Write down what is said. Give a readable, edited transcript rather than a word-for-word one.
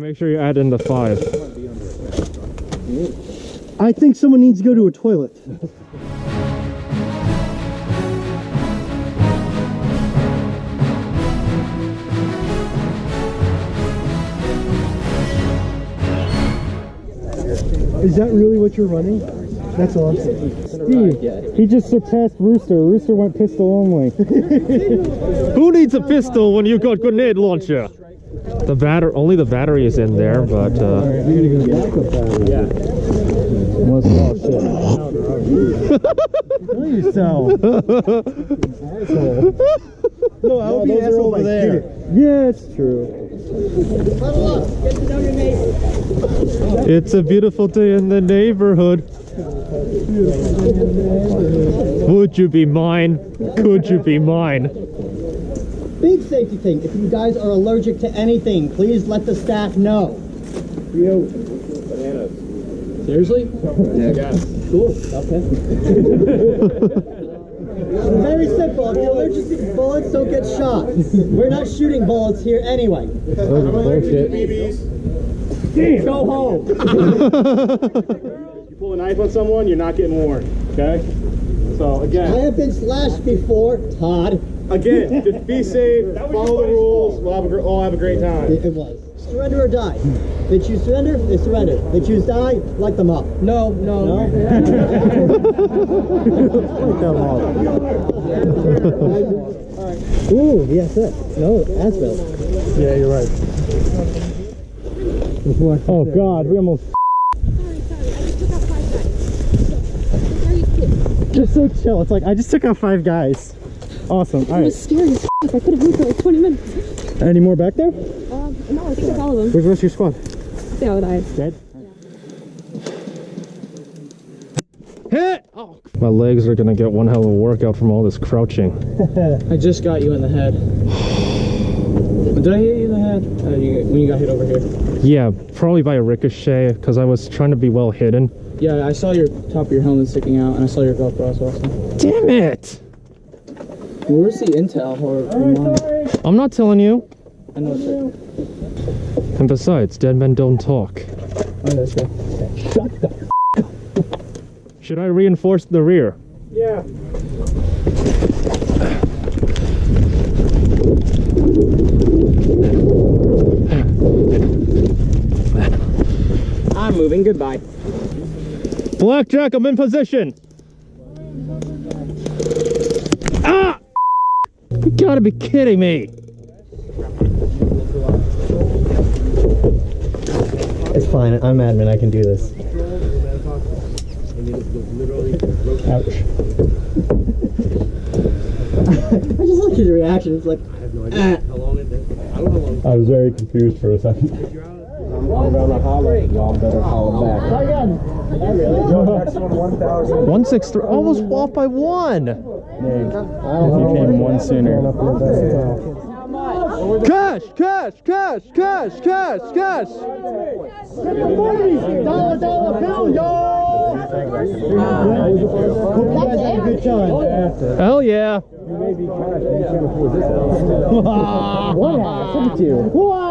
make sure you add in the 5. I think someone needs to go to a toilet. Is that really what you're running? That's awesome. Steve, he just surpassed Rooster. Rooster went pistol only. Who needs a pistol when you've got grenade launcher? Only the battery is in there, but Kill yourself. No, I'll be asshole over there. Yeah, it's true. it's a beautiful day in the neighborhood. Would you be mine? Could you be mine? Big safety thing. If you guys are allergic to anything, please let the staff know. Bananas. Seriously? Yeah. Cool. Okay. Very simple. If you're allergic to bullets, don't get shot. We're not shooting bullets here anyway. Damn. Go home. You pull a knife on someone, you're not getting warned. Okay? So again. I have been slashed before, Todd. Again, just be safe, follow the rules, we'll all have a great time. It was. Surrender or die. They choose surrender, they surrender. They choose die, light them up. No. Light them up. Ooh, yes, it. No, asphalt. Yeah, you're right. Oh God, we almost. Just so chill. It's like I just took out 5 guys. Awesome. All right. It was scary as f***. I could have moved for like 20 minutes. Any more back there? No, I took all of them. Where's the rest of your squad? They all died. Dead? Yeah. Hit! Oh. My legs are gonna get one hell of a workout from all this crouching. I just got you in the head. Did I hit you in the head? When you got hit over here? Yeah, probably by a ricochet, because I was trying to be well hidden. Yeah, I saw your top of your helmet sticking out, and I saw your GoPro also. Damn it! Where's the intel? I'm not telling you. I know it's right. And besides, dead men don't talk. Oh, that's right. Shut the f up. Should I reinforce the rear? Yeah. I'm moving. Goodbye. Blackjack, I'm in position. Ah! You gotta be kidding me. It's fine. I'm admin. I can do this. Ouch. I just like his reaction. It's like, I was very confused for a second. I'm gonna holler. Y'all better holler back. 163, almost off by 1. If you came one sooner. Cash, cash, cash, cash, cash, cash. dollar bill, yo! Hope you guys had a good time. Hell yeah. What happened to you? What?